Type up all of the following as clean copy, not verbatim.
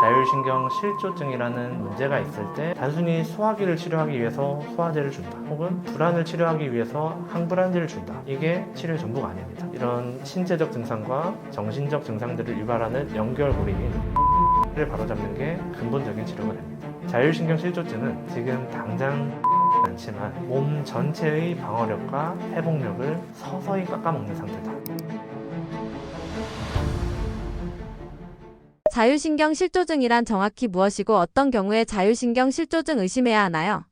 자율신경 실조증이라는 문제가 있을 때 단순히 소화기를 치료하기 위해서 소화제를 준다, 혹은 불안을 치료하기 위해서 항불안제를 준다, 이게 치료의 전부가 아닙니다. 이런 신체적 증상과 정신적 증상들을 유발하는 연결고리인 를 바로잡는 게 근본적인 치료가 됩니다. 자율신경 실조증은 지금 당장 않지만 몸 전체의 방어력과 회복력을 서서히 깎아먹는 상태다. 자율신경 실조증이란 정확히 무엇이고 어떤 경우에 자율신경 실조증 의심해야 하나요?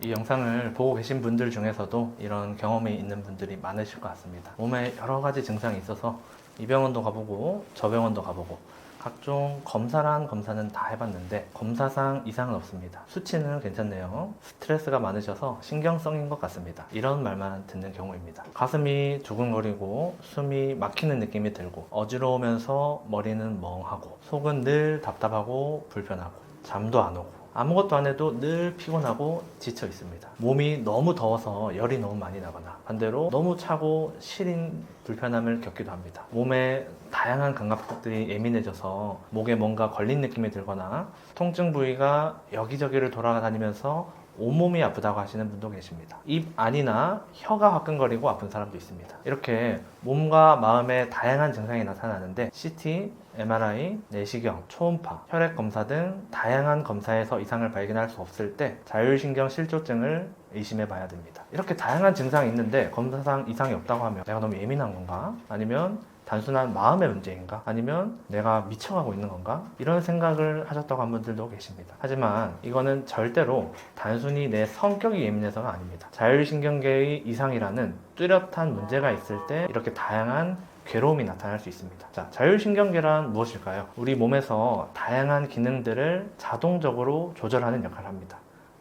이 영상을 보고 계신 분들 중에서도 이런 경험이 있는 분들이 많으실 것 같습니다. 몸에 여러 가지 증상이 있어서 이 병원도 가보고 저 병원도 가보고 각종 검사란 검사는 다 해봤는데 검사상 이상은 없습니다. 수치는 괜찮네요. 스트레스가 많으셔서 신경성인 것 같습니다. 이런 말만 듣는 경우입니다. 가슴이 두근거리고 숨이 막히는 느낌이 들고 어지러우면서 머리는 멍하고 속은 늘 답답하고 불편하고 잠도 안 오고 아무것도 안 해도 늘 피곤하고 지쳐 있습니다. 몸이 너무 더워서 열이 너무 많이 나거나 반대로 너무 차고 시린 불편함을 겪기도 합니다. 몸에 다양한 감각들이 예민해져서 목에 뭔가 걸린 느낌이 들거나 통증 부위가 여기저기를 돌아다니면서 온몸이 아프다고 하시는 분도 계십니다. 입 안이나 혀가 화끈거리고 아픈 사람도 있습니다. 이렇게 몸과 마음에 다양한 증상이 나타나는데 CT, MRI, 내시경, 초음파, 혈액 검사 등 다양한 검사에서 이상을 발견할 수 없을 때 자율신경 실조증을 의심해 봐야 됩니다. 이렇게 다양한 증상이 있는데 검사상 이상이 없다고 하면 내가 너무 예민한 건가? 아니면 단순한 마음의 문제인가? 아니면 내가 미쳐가고 있는 건가? 이런 생각을 하셨다고 한 분들도 계십니다. 하지만 이거는 절대로 단순히 내 성격이 예민해서가 아닙니다. 자율신경계의 이상이라는 뚜렷한 문제가 있을 때 이렇게 다양한 괴로움이 나타날 수 있습니다. 자, 자율신경계란 무엇일까요? 우리 몸에서 다양한 기능들을 자동적으로 조절하는 역할을 합니다.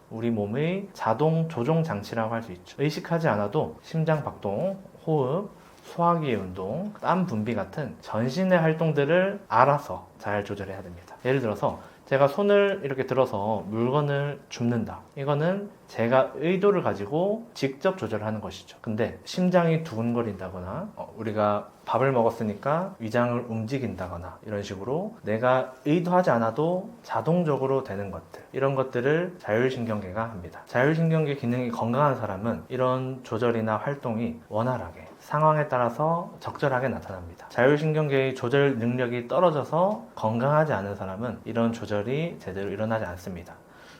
우리 몸의 자동 조종 장치라고 할 수 있죠. 의식하지 않아도 심장 박동, 호흡, 소화기의 운동, 땀 분비 같은 전신의 활동들을 알아서 잘 조절해야 됩니다. 예를 들어서 제가 손을 이렇게 들어서 물건을 줍는다. 이거는 제가 의도를 가지고 직접 조절하는 것이죠. 근데 심장이 두근거린다거나 우리가 밥을 먹었으니까 위장을 움직인다거나 이런 식으로 내가 의도하지 않아도 자동적으로 되는 것들, 이런 것들을 자율신경계가 합니다. 자율신경계 기능이 건강한 사람은 이런 조절이나 활동이 원활하게 상황에 따라서 적절하게 나타납니다. 자율신경계의 조절 능력이 떨어져서 건강하지 않은 사람은 이런 조절이 제대로 일어나지 않습니다.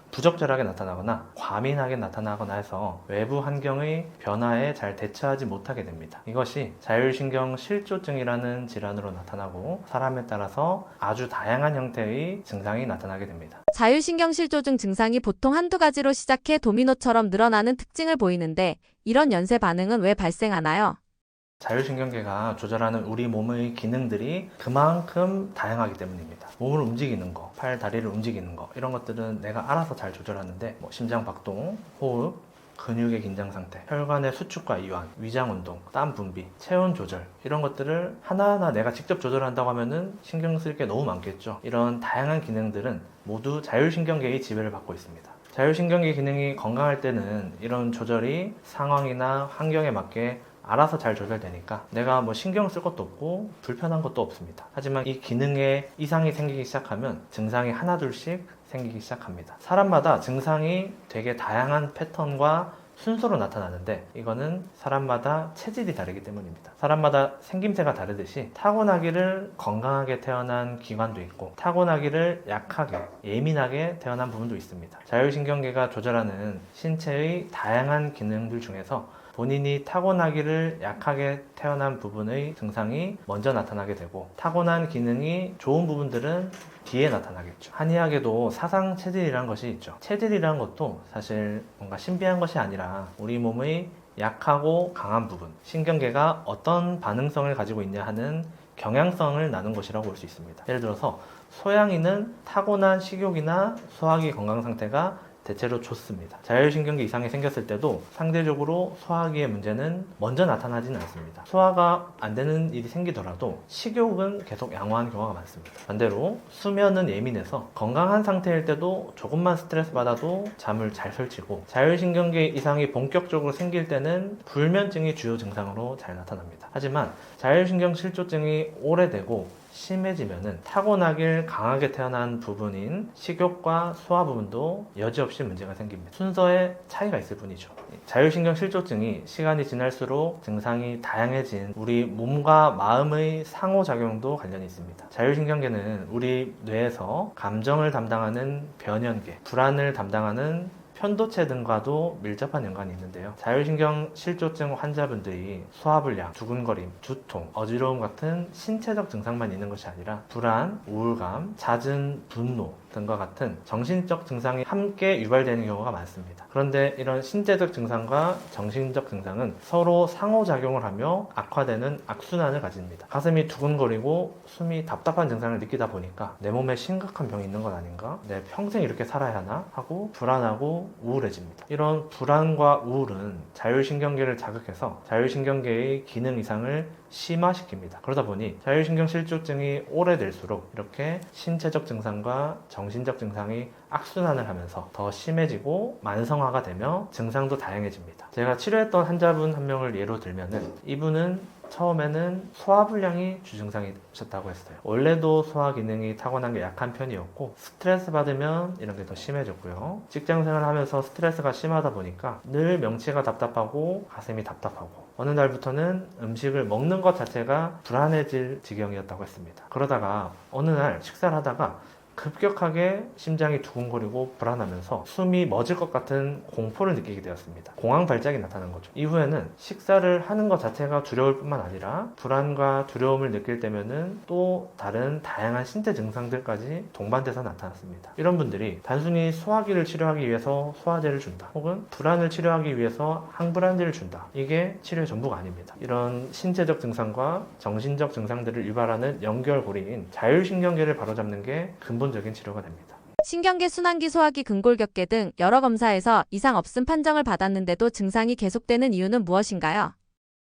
부적절하게 나타나거나 과민하게 나타나거나 해서 외부 환경의 변화에 잘 대처하지 못하게 됩니다. 이것이 자율신경 실조증이라는 질환으로 나타나고 사람에 따라서 아주 다양한 형태의 증상이 나타나게 됩니다. 자율신경 실조증 증상이 보통 한두 가지로 시작해 도미노처럼 늘어나는 특징을 보이는데 이런 연쇄 반응은 왜 발생하나요? 자율신경계가 조절하는 우리 몸의 기능들이 그만큼 다양하기 때문입니다. 몸을 움직이는 거, 팔, 다리를 움직이는 거, 이런 것들은 내가 알아서 잘 조절하는데 심장 박동, 호흡, 근육의 긴장 상태, 혈관의 수축과 이완, 위장 운동, 땀 분비, 체온 조절, 이런 것들을 하나하나 내가 직접 조절한다고 하면은 신경 쓸 게 너무 많겠죠. 이런 다양한 기능들은 모두 자율신경계의 지배를 받고 있습니다. 자율신경계 기능이 건강할 때는 이런 조절이 상황이나 환경에 맞게 알아서 잘 조절되니까 내가 신경 쓸 것도 없고 불편한 것도 없습니다. 하지만 이 기능에 이상이 생기기 시작하면 증상이 하나둘씩 생기기 시작합니다. 사람마다 증상이 되게 다양한 패턴과 순서로 나타나는데 이거는 사람마다 체질이 다르기 때문입니다. 사람마다 생김새가 다르듯이 타고나기를 건강하게 태어난 기관도 있고 타고나기를 약하게 예민하게 태어난 부분도 있습니다. 자율신경계가 조절하는 신체의 다양한 기능들 중에서 본인이 타고나기를 약하게 태어난 부분의 증상이 먼저 나타나게 되고 타고난 기능이 좋은 부분들은 뒤에 나타나겠죠. 한의학에도 사상 체질이라는 것이 있죠. 체질이라는 것도 사실 뭔가 신비한 것이 아니라 우리 몸의 약하고 강한 부분, 신경계가 어떤 반응성을 가지고 있냐 하는 경향성을 나눈 것이라고 볼 수 있습니다. 예를 들어서 소양인은 타고난 식욕이나 소화기 건강 상태가 대체로 좋습니다. 자율신경계 이상이 생겼을 때도 상대적으로 소화기의 문제는 먼저 나타나지는 않습니다. 소화가 안 되는 일이 생기더라도 식욕은 계속 양호한 경우가 많습니다. 반대로 수면은 예민해서 건강한 상태일 때도 조금만 스트레스 받아도 잠을 잘 설치고 자율신경계 이상이 본격적으로 생길 때는 불면증이 주요 증상으로 잘 나타납니다. 하지만 자율신경 실조증이 오래되고 심해지면은 타고나길 강하게 태어난 부분인 식욕과 소화 부분도 여지없이 문제가 생깁니다. 순서에 차이가 있을 뿐이죠. 자율신경 실조증이 시간이 지날수록 증상이 다양해진 우리 몸과 마음의 상호작용도 관련이 있습니다. 자율신경계는 우리 뇌에서 감정을 담당하는 변연계, 불안을 담당하는 편도체 등과도 밀접한 연관이 있는데요. 자율신경 실조증 환자분들이 소화불량, 두근거림, 두통, 어지러움 같은 신체적 증상만 있는 것이 아니라 불안, 우울감, 잦은 분노 등과 같은 정신적 증상이 함께 유발되는 경우가 많습니다. 그런데 이런 신체적 증상과 정신적 증상은 서로 상호작용을 하며 악화되는 악순환을 가집니다. 가슴이 두근거리고 숨이 답답한 증상을 느끼다 보니까 내 몸에 심각한 병이 있는 건 아닌가? 내 평생 이렇게 살아야 하나? 하고 불안하고 우울해집니다. 이런 불안과 우울은 자율신경계를 자극해서 자율신경계의 기능 이상을 심화시킵니다. 그러다 보니 자율신경 실조증이 오래될수록 이렇게 신체적 증상과 정신적 증상이 악순환을 하면서 더 심해지고 만성화가 되며 증상도 다양해집니다. 제가 치료했던 환자분 한 명을 예로 들면은 이분은 처음에는 소화불량이 주증상이셨다고 했어요. 원래도 소화 기능이 타고난 게 약한 편이었고 스트레스 받으면 이런 게 더 심해졌고요. 직장생활 하면서 스트레스가 심하다 보니까 늘 명치가 답답하고 가슴이 답답하고 어느 날부터는 음식을 먹는 것 자체가 불안해질 지경이었다고 했습니다. 그러다가 어느 날 식사를 하다가 급격하게 심장이 두근거리고 불안하면서 숨이 멎을 것 같은 공포를 느끼게 되었습니다. 공황 발작이 나타난 거죠. 이후에는 식사를 하는 것 자체가 두려울 뿐만 아니라 불안과 두려움을 느낄 때면은 또 다른 다양한 신체 증상들까지 동반돼서 나타났습니다. 이런 분들이 단순히 소화기를 치료하기 위해서 소화제를 준다, 혹은 불안을 치료하기 위해서 항불안제를 준다, 이게 치료의 전부가 아닙니다. 이런 신체적 증상과 정신적 증상들을 유발하는 연결고리인 자율신경계를 바로잡는 게 근본적인 치료가 됩니다. 신경계, 순환기, 소화기, 근골격계 등 여러 검사에서 이상 없음 판정을 받았는데도 증상이 계속되는 이유는 무엇인가요?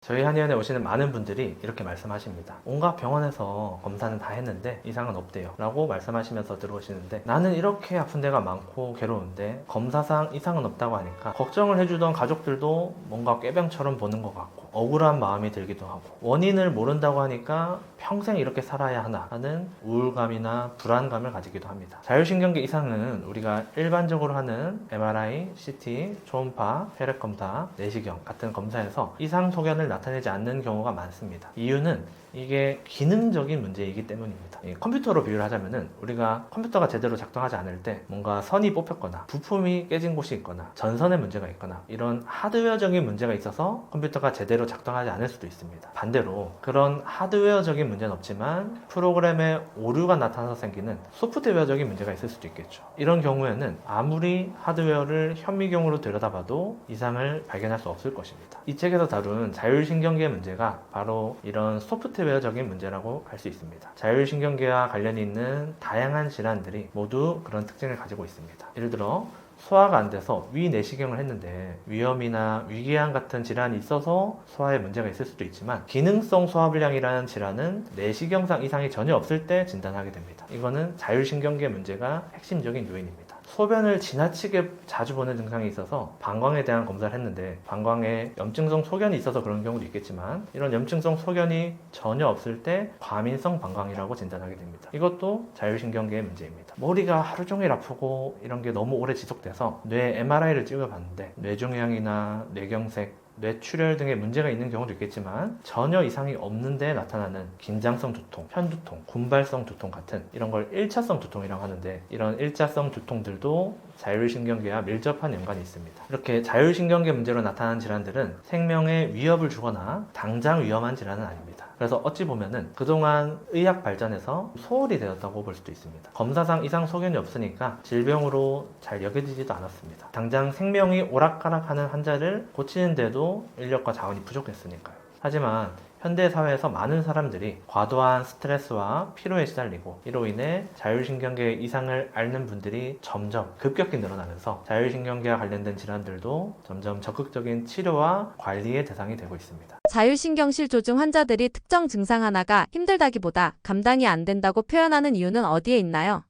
저희 한의원에 오시는 많은 분들이 이렇게 말씀하십니다. 온갖 병원에서 검사는 다 했는데 이상은 없대요 라고 말씀하시면서 들어오시는데, 나는 이렇게 아픈 데가 많고 괴로운데 검사상 이상은 없다고 하니까 걱정을 해주던 가족들도 뭔가 꾀병처럼 보는 것 같고 억울한 마음이 들기도 하고, 원인을 모른다고 하니까 평생 이렇게 살아야 하나 하는 우울감이나 불안감을 가지기도 합니다. 자율신경계 이상은 우리가 일반적으로 하는 MRI, CT, 초음파, 혈액 검사, 내시경 같은 검사에서 이상 소견을 나타내지 않는 경우가 많습니다. 이유는 이게 기능적인 문제이기 때문입니다. 컴퓨터로 비유를 하자면은 우리가 컴퓨터가 제대로 작동하지 않을 때 뭔가 선이 뽑혔거나 부품이 깨진 곳이 있거나 전선에 문제가 있거나 이런 하드웨어적인 문제가 있어서 컴퓨터가 제대로 작동하지 않을 수도 있습니다. 반대로 그런 하드웨어적인 문제는 없지만 프로그램에 오류가 나타나서 생기는 소프트웨어적인 문제가 있을 수도 있겠죠. 이런 경우에는 아무리 하드웨어를 현미경으로 들여다봐도 이상을 발견할 수 없을 것입니다. 이 책에서 다룬 자율신경계 문제가 바로 이런 소프트웨어적인 문제라고 할 수 있습니다. 자율신경계와 관련이 있는 다양한 질환들이 모두 그런 특징을 가지고 있습니다. 예를 들어 소화가 안 돼서 위내시경을 했는데 위염이나 위궤양 같은 질환이 있어서 소화에 문제가 있을 수도 있지만, 기능성 소화불량이라는 질환은 내시경상 이상이 전혀 없을 때 진단하게 됩니다. 이거는 자율신경계 문제가 핵심적인 요인입니다. 소변을 지나치게 자주 보는 증상이 있어서 방광에 대한 검사를 했는데 방광에 염증성 소견이 있어서 그런 경우도 있겠지만, 이런 염증성 소견이 전혀 없을 때 과민성 방광이라고 진단하게 됩니다. 이것도 자율신경계의 문제입니다. 머리가 하루 종일 아프고 이런 게 너무 오래 지속돼서 뇌 MRI를 찍어봤는데 뇌종양이나 뇌경색, 뇌출혈 등의 문제가 있는 경우도 있겠지만 전혀 이상이 없는데 나타나는 긴장성 두통, 편두통, 군발성 두통 같은 이런 걸 1차성 두통이라고 하는데, 이런 1차성 두통들도 자율신경계와 밀접한 연관이 있습니다. 이렇게 자율신경계 문제로 나타나는 질환들은 생명에 위협을 주거나 당장 위험한 질환은 아닙니다. 그래서 어찌 보면은 그동안 의학 발전에서 소홀히 되었다고 볼 수도 있습니다. 검사상 이상 소견이 없으니까 질병으로 잘 여겨지지도 않았습니다. 당장 생명이 오락가락하는 환자를 고치는데도 인력과 자원이 부족했으니까요. 하지만 현대사회에서 많은 사람들이 과도한 스트레스와 피로에 시달리고 이로 인해 자율신경계 이상을 앓는 분들이 점점 급격히 늘어나면서 자율신경계와 관련된 질환들도 점점 적극적인 치료와 관리의 대상이 되고 있습니다. 자율신경실조증 환자들이 특정 증상 하나가 힘들다기보다 감당이 안 된다고 표현하는 이유는 어디에 있나요?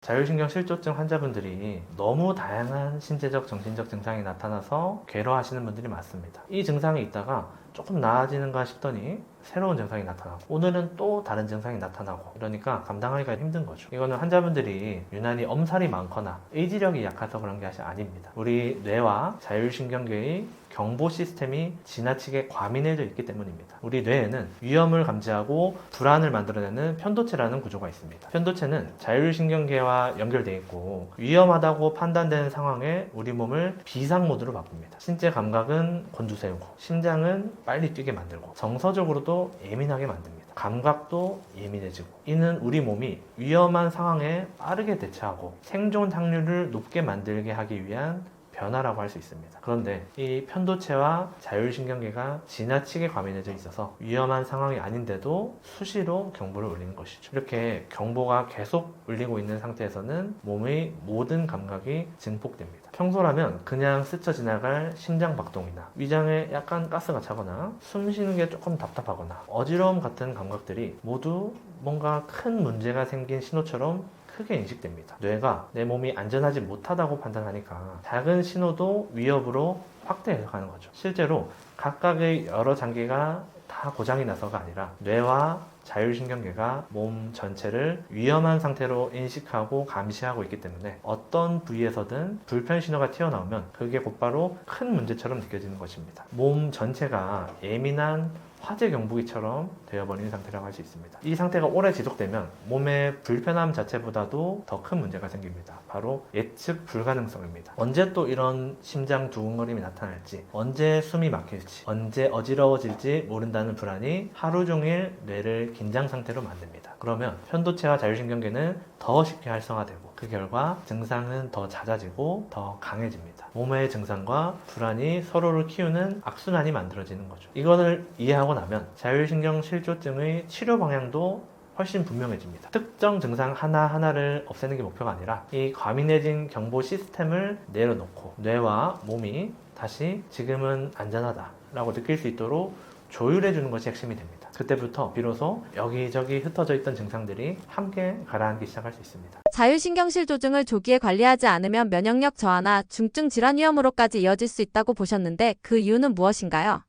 자율신경 실조증 환자분들이 너무 다양한 신체적, 정신적 증상이 나타나서 괴로워하시는 분들이 많습니다. 이 증상이 있다가 조금 나아지는가 싶더니 새로운 증상이 나타나고 오늘은 또 다른 증상이 나타나고 이러니까 감당하기가 힘든 거죠. 이거는 환자분들이 유난히 엄살이 많거나 의지력이 약해서 그런 게 사실 아닙니다. 우리 뇌와 자율신경계의 경보 시스템이 지나치게 과민해져 있기 때문입니다. 우리 뇌에는 위험을 감지하고 불안을 만들어내는 편도체라는 구조가 있습니다. 편도체는 자율신경계와 연결되어 있고 위험하다고 판단되는 상황에 우리 몸을 비상 모드로 바꿉니다. 신체 감각은 곤두세우고 심장은 빨리 뛰게 만들고 정서적으로도 예민하게 만듭니다. 감각도 예민해지고 이는 우리 몸이 위험한 상황에 빠르게 대처하고 생존 확률을 높게 만들게 하기 위한 변화라고 할 수 있습니다. 그런데 이 편도체와 자율신경계가 지나치게 과민해져 있어서 위험한 상황이 아닌데도 수시로 경보를 울리는 것이죠. 이렇게 경보가 계속 울리고 있는 상태에서는 몸의 모든 감각이 증폭됩니다. 평소라면 그냥 스쳐 지나갈 심장 박동이나 위장에 약간 가스가 차거나 숨 쉬는 게 조금 답답하거나 어지러움 같은 감각들이 모두 뭔가 큰 문제가 생긴 신호처럼 크게 인식됩니다. 뇌가 내 몸이 안전하지 못하다고 판단하니까 작은 신호도 위협으로 확대 해석하는 거죠. 실제로 각각의 여러 장기가 다 고장이 나서가 아니라 뇌와 자율신경계가 몸 전체를 위험한 상태로 인식하고 감시하고 있기 때문에 어떤 부위에서든 불편 신호가 튀어나오면 그게 곧바로 큰 문제처럼 느껴지는 것입니다. 몸 전체가 예민한 화재 경보기처럼 되어버리는 상태라고 할 수 있습니다. 이 상태가 오래 지속되면 몸의 불편함 자체보다도 더 큰 문제가 생깁니다. 바로 예측 불가능성입니다. 언제 또 이런 심장 두근거림이 나타날지, 언제 숨이 막힐지, 언제 어지러워질지 모른다는 불안이 하루 종일 뇌를 긴장 상태로 만듭니다. 그러면 편도체와 자율신경계는 더 쉽게 활성화되고 그 결과 증상은 더 잦아지고 더 강해집니다. 몸의 증상과 불안이 서로를 키우는 악순환이 만들어지는 거죠. 이것을 이해하고 나면 자율신경 실조증의 치료 방향도 훨씬 분명해집니다. 특정 증상 하나하나를 없애는 게 목표가 아니라 이 과민해진 경보 시스템을 내려놓고 뇌와 몸이 다시 지금은 안전하다 라고 느낄 수 있도록 조율해주는 것이 핵심이 됩니다. 그때부터 비로소 여기저기 흩어져 있던 증상들이 함께 가라앉기 시작할 수 있습니다. 자율신경실 조증을 조기에 관리하지 않으면 면역력 저하나 중증 질환 위험으로까지 이어질 수 있다고 보셨는데 그 이유는 무엇인가요?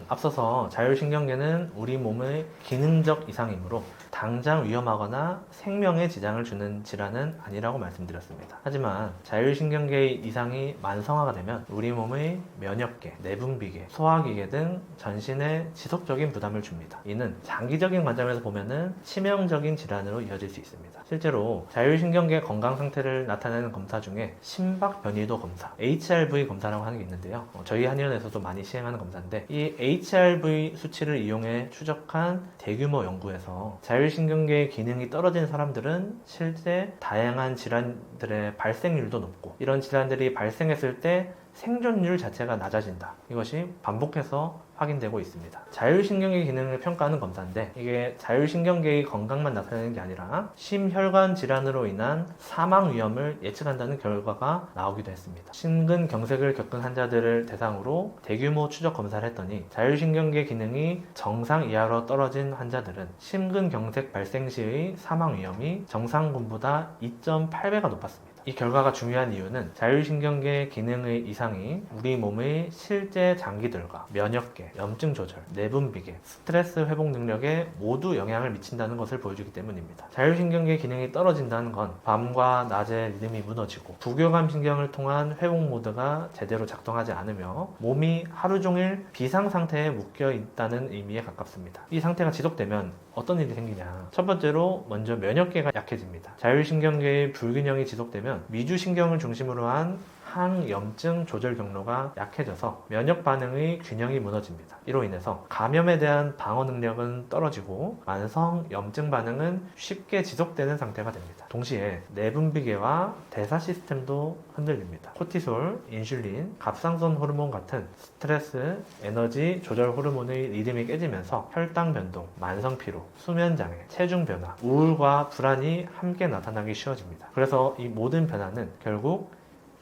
앞서서 자율신경계는 우리 몸의 기능적 이상이므로 당장 위험하거나 생명에 지장을 주는 질환은 아니라고 말씀드렸습니다. 하지만 자율신경계의 이상이 만성화가 되면 우리 몸의 면역계, 내분비계, 소화기계 등 전신에 지속적인 부담을 줍니다. 이는 장기적인 관점에서 보면은 치명적인 질환으로 이어질 수 있습니다. 실제로 자율신경계 건강 상태를 나타내는 검사 중에 심박 변이도 검사, HRV 검사라고 하는 게 있는데요. 저희 한의원에서도 많이 시행하는 검사인데 이 HRV 수치를 이용해 추적한 대규모 연구에서 자율신경계의 기능이 떨어진 사람들은 실제 다양한 질환들의 발생률도 높고 이런 질환들이 발생했을 때 생존율 자체가 낮아진다. 이것이 반복해서 확인되고 있습니다. 자율신경계 기능을 평가하는 검사인데 이게 자율신경계의 건강만 나타내는 게 아니라 심혈관 질환으로 인한 사망 위험을 예측한다는 결과가 나오기도 했습니다. 심근경색을 겪은 환자들을 대상으로 대규모 추적 검사를 했더니 자율신경계 기능이 정상 이하로 떨어진 환자들은 심근경색 발생 시의 사망 위험이 정상군보다 2.8배가 높았습니다. 이 결과가 중요한 이유는 자율신경계 기능의 이상이 우리 몸의 실제 장기들과 면역계, 염증 조절, 내분비계, 스트레스 회복 능력에 모두 영향을 미친다는 것을 보여주기 때문입니다. 자율신경계 기능이 떨어진다는 건 밤과 낮의 리듬이 무너지고 부교감 신경을 통한 회복 모드가 제대로 작동하지 않으며 몸이 하루 종일 비상 상태에 묶여 있다는 의미에 가깝습니다. 이 상태가 지속되면 어떤 일이 생기냐? 첫 번째로 먼저 면역계가 약해집니다. 자율신경계의 불균형이 지속되면 미주신경을 중심으로 한 항염증 조절 경로가 약해져서 면역 반응의 균형이 무너집니다. 이로 인해서 감염에 대한 방어 능력은 떨어지고 만성 염증 반응은 쉽게 지속되는 상태가 됩니다. 동시에 내분비계와 대사 시스템도 흔들립니다. 코티솔, 인슐린, 갑상선 호르몬 같은 스트레스, 에너지 조절 호르몬의 리듬이 깨지면서 혈당 변동, 만성 피로, 수면 장애, 체중 변화, 우울과 불안이 함께 나타나기 쉬워집니다. 그래서 이 모든 변화는 결국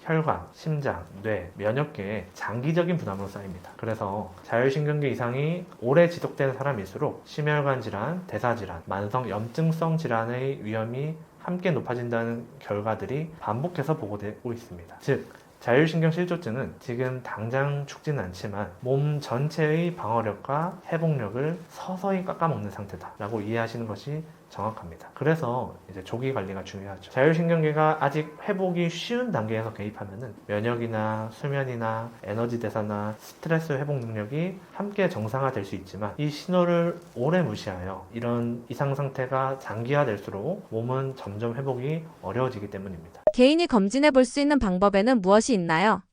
혈관, 심장, 뇌, 면역계에 장기적인 부담으로 쌓입니다. 그래서 자율신경계 이상이 오래 지속되는 사람일수록 심혈관 질환, 대사 질환, 만성 염증성 질환의 위험이 함께 높아진다는 결과들이 반복해서 보고되고 있습니다. 즉, 자율신경 실조증은 지금 당장 죽지는 않지만 몸 전체의 방어력과 회복력을 서서히 깎아먹는 상태다라고 이해하시는 것이 정확합니다. 그래서 이제 조기 관리가 중요하죠. 자율신경계가 아직 회복이 쉬운 단계에서 개입하면은 면역이나 수면이나 에너지 대사나 스트레스 회복 능력이 함께 정상화될 수 있지만 이 신호를 오래 무시하여 이런 이상 상태가 장기화될수록 몸은 점점 회복이 어려워지기 때문입니다. 개인이 검진해 볼 수 있는 방법에는 무엇이 있나요?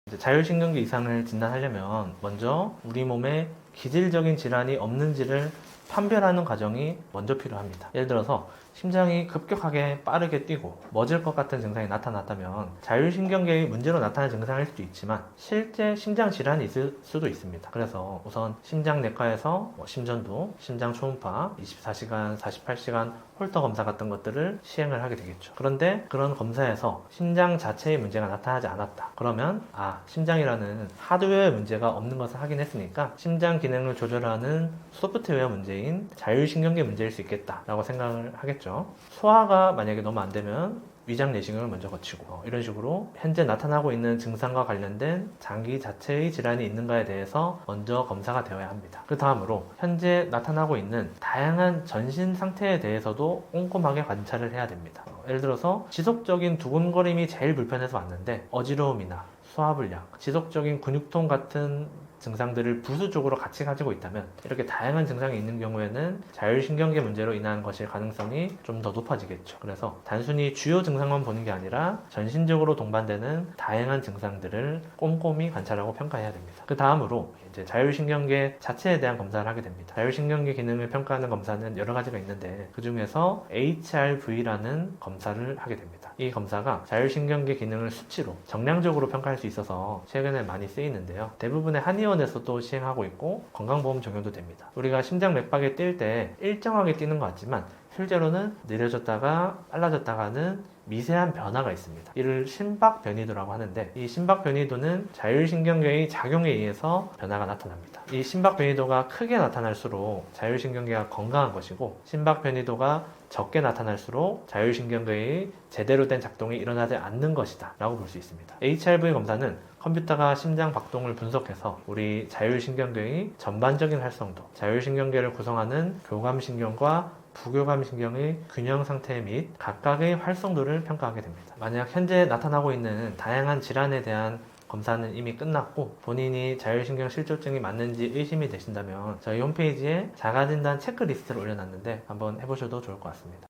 이제 자율신경계 이상을 진단하려면 먼저 우리 몸에 기질적인 질환이 없는지를 판별하는 과정이 먼저 필요합니다. 예를 들어서 심장이 급격하게 빠르게 뛰고 멎을 것 같은 증상이 나타났다면 자율신경계의 문제로 나타나는 증상일 수도 있지만 실제 심장 질환이 있을 수도 있습니다. 그래서 우선 심장내과에서 심전도, 심장 초음파, 24시간, 48시간 홀터 검사 같은 것들을 시행을 하게 되겠죠. 그런데 그런 검사에서 심장 자체의 문제가 나타나지 않았다. 그러면 심장이라는 하드웨어의 문제가 없는 것을 확인했으니까 심장 기능을 조절하는 소프트웨어 문제인 자율신경계 문제일 수 있겠다라고 생각을 하겠죠. 소화가 만약에 너무 안 되면 위장 내시경을 먼저 거치고 이런 식으로 현재 나타나고 있는 증상과 관련된 장기 자체의 질환이 있는가에 대해서 먼저 검사가 되어야 합니다. 그 다음으로 현재 나타나고 있는 다양한 전신 상태에 대해서도 꼼꼼하게 관찰을 해야 됩니다. 예를 들어서 지속적인 두근거림이 제일 불편해서 왔는데 어지러움이나 소화불량, 지속적인 근육통 같은 증상들을 부수적으로 같이 가지고 있다면 이렇게 다양한 증상이 있는 경우에는 자율신경계 문제로 인한 것일 가능성이 좀 더 높아지겠죠. 그래서 단순히 주요 증상만 보는 게 아니라 전신적으로 동반되는 다양한 증상들을 꼼꼼히 관찰하고 평가해야 됩니다. 그 다음으로 이제 자율신경계 자체에 대한 검사를 하게 됩니다. 자율신경계 기능을 평가하는 검사는 여러 가지가 있는데 그 중에서 HRV라는 검사를 하게 됩니다. 이 검사가 자율신경계 기능을 수치로 정량적으로 평가할 수 있어서 최근에 많이 쓰이는데요. 대부분의 한의원에서도 시행하고 있고 건강보험 적용도 됩니다. 우리가 심장 맥박이 뛸 때 일정하게 뛰는 것 같지만 실제로는 느려졌다가 빨라졌다가는 미세한 변화가 있습니다. 이를 심박변이도라고 하는데 이 심박변이도는 자율신경계의 작용에 의해서 변화가 나타납니다. 이 심박변이도가 크게 나타날수록 자율신경계가 건강한 것이고 심박변이도가 적게 나타날수록 자율신경계의 제대로 된 작동이 일어나지 않는 것이다 라고 볼 수 있습니다. HRV 검사는 컴퓨터가 심장 박동을 분석해서 우리 자율신경계의 전반적인 활성도, 자율신경계를 구성하는 교감신경과 부교감신경의 균형 상태 및 각각의 활성도를 평가하게 됩니다. 만약 현재 나타나고 있는 다양한 질환에 대한 검사는 이미 끝났고 본인이 자율신경 실조증이 맞는지 의심이 되신다면 저희 홈페이지에 자가진단 체크리스트를 올려놨는데 한번 해보셔도 좋을 것 같습니다.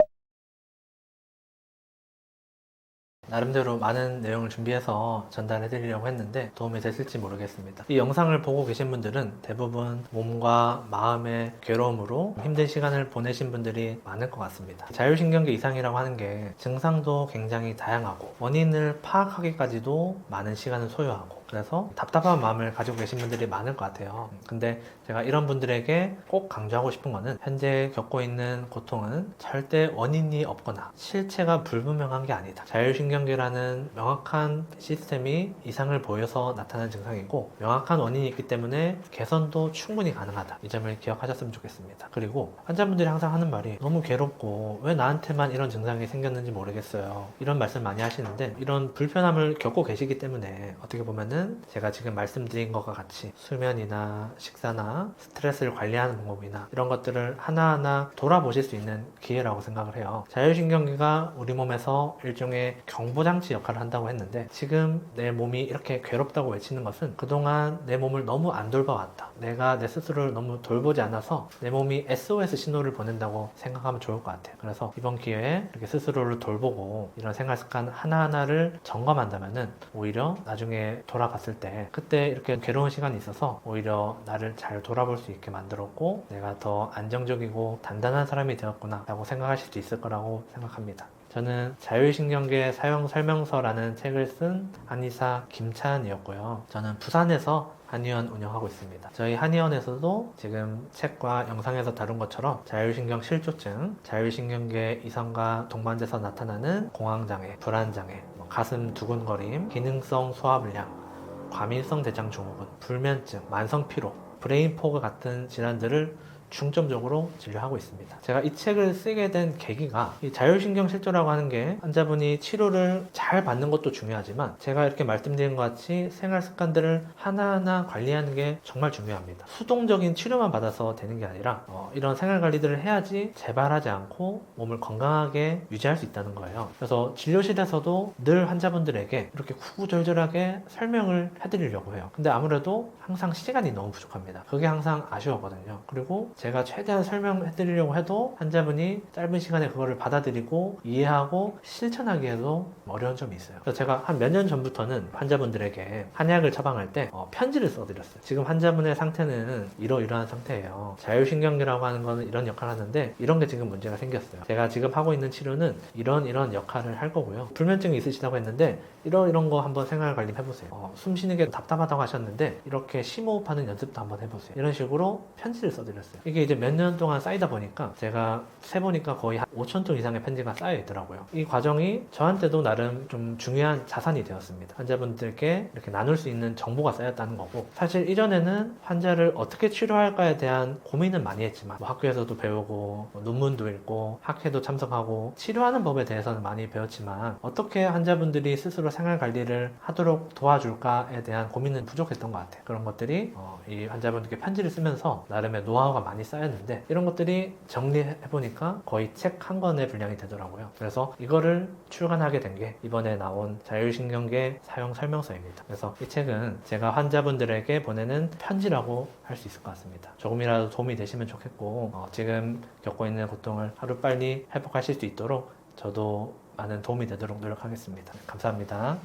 나름대로 많은 내용을 준비해서 전달해 드리려고 했는데 도움이 됐을지 모르겠습니다. 이 영상을 보고 계신 분들은 대부분 몸과 마음의 괴로움으로 힘든 시간을 보내신 분들이 많을 것 같습니다. 자율신경계 이상이라고 하는 게 증상도 굉장히 다양하고 원인을 파악하기까지도 많은 시간을 소요하고 그래서 답답한 마음을 가지고 계신 분들이 많을 것 같아요. 근데 제가 이런 분들에게 꼭 강조하고 싶은 거는 현재 겪고 있는 고통은 절대 원인이 없거나 실체가 불분명한 게 아니다. 자율신경계라는 명확한 시스템이 이상을 보여서 나타나는 증상이고 명확한 원인이 있기 때문에 개선도 충분히 가능하다. 이 점을 기억하셨으면 좋겠습니다. 그리고 환자분들이 항상 하는 말이 너무 괴롭고 왜 나한테만 이런 증상이 생겼는지 모르겠어요. 이런 말씀 많이 하시는데 이런 불편함을 겪고 계시기 때문에 어떻게 보면은 제가 지금 말씀드린 것과 같이 수면이나 식사나 스트레스를 관리하는 방법이나 이런 것들을 하나하나 돌아보실 수 있는 기회라고 생각을 해요. 자율신경계가 우리 몸에서 일종의 경보장치 역할을 한다고 했는데 지금 내 몸이 이렇게 괴롭다고 외치는 것은 그동안 내 몸을 너무 안 돌봐왔다. 내가 내 스스로를 너무 돌보지 않아서 내 몸이 SOS 신호를 보낸다고 생각하면 좋을 것 같아요. 그래서 이번 기회에 이렇게 스스로를 돌보고 이런 생활 습관 하나하나를 점검한다면은 오히려 나중에 돌아갔을 때 그때 이렇게 괴로운 시간이 있어서 오히려 나를 잘 돌아볼 수 있게 만들었고 내가 더 안정적이고 단단한 사람이 되었구나 라고 생각하실 수 있을 거라고 생각합니다. 저는 자율신경계 사용 설명서라는 책을 쓴 한의사 김찬이었고요. 저는 부산에서 한의원 운영하고 있습니다. 저희 한의원에서도 지금 책과 영상에서 다룬 것처럼 자율신경 실조증, 자율신경계 이상과 동반돼서 나타나는 공황장애, 불안장애, 가슴 두근거림, 기능성 소화불량, 과민성 대장 증후군, 불면증, 만성 피로, 브레인 포그 같은 질환들을 중점적으로 진료하고 있습니다. 제가 이 책을 쓰게 된 계기가 이 자율신경실조라고 하는 게 환자분이 치료를 잘 받는 것도 중요하지만 제가 이렇게 말씀드린 것 같이 생활 습관들을 하나하나 관리하는 게 정말 중요합니다. 수동적인 치료만 받아서 되는 게 아니라 이런 생활 관리들을 해야지 재발하지 않고 몸을 건강하게 유지할 수 있다는 거예요. 그래서 진료실에서도 늘 환자분들에게 이렇게 구구절절하게 설명을 해드리려고 해요. 근데 아무래도 항상 시간이 너무 부족합니다. 그게 항상 아쉬웠거든요. 그리고 제가 최대한 설명해드리려고 해도 환자분이 짧은 시간에 그거를 받아들이고 이해하고 실천하기에도 어려운 점이 있어요. 그래서 제가 한 몇 년 전부터는 환자분들에게 한약을 처방할 때 편지를 써드렸어요. 지금 환자분의 상태는 이러이러한 상태예요. 자율신경계라고 하는 거는 이런 역할을 하는데 이런 게 지금 문제가 생겼어요. 제가 지금 하고 있는 치료는 이런 역할을 할 거고요. 불면증이 있으시다고 했는데 이런 거 한번 생활 관리 해보세요. 숨 쉬는 게 답답하다고 하셨는데 이렇게 심호흡하는 연습도 한번 해보세요. 이런 식으로 편지를 써드렸어요. 이게 이제 몇 년 동안 쌓이다 보니까 제가 세보니까 거의 한 5,000통 이상의 편지가 쌓여 있더라고요. 이 과정이 저한테도 나름 좀 중요한 자산이 되었습니다. 환자분들께 이렇게 나눌 수 있는 정보가 쌓였다는 거고, 사실 이전에는 환자를 어떻게 치료할까에 대한 고민은 많이 했지만 학교에서도 배우고 논문도 읽고 학회도 참석하고 치료하는 법에 대해서는 많이 배웠지만 어떻게 환자분들이 스스로 생활 관리를 하도록 도와줄까에 대한 고민은 부족했던 것 같아요. 그런 것들이 이 환자분들께 편지를 쓰면서 나름의 노하우가 많이 쌓였는데 이런 것들이 정리해보니까 거의 책 한 권의 분량이 되더라고요. 그래서 이거를 출간하게 된 게 이번에 나온 자율신경계 사용 설명서입니다. 그래서 이 책은 제가 환자분들에게 보내는 편지라고 할 수 있을 것 같습니다. 조금이라도 도움이 되시면 좋겠고 지금 겪고 있는 고통을 하루빨리 회복하실 수 있도록 저도 많은 도움이 되도록 노력하겠습니다. 감사합니다.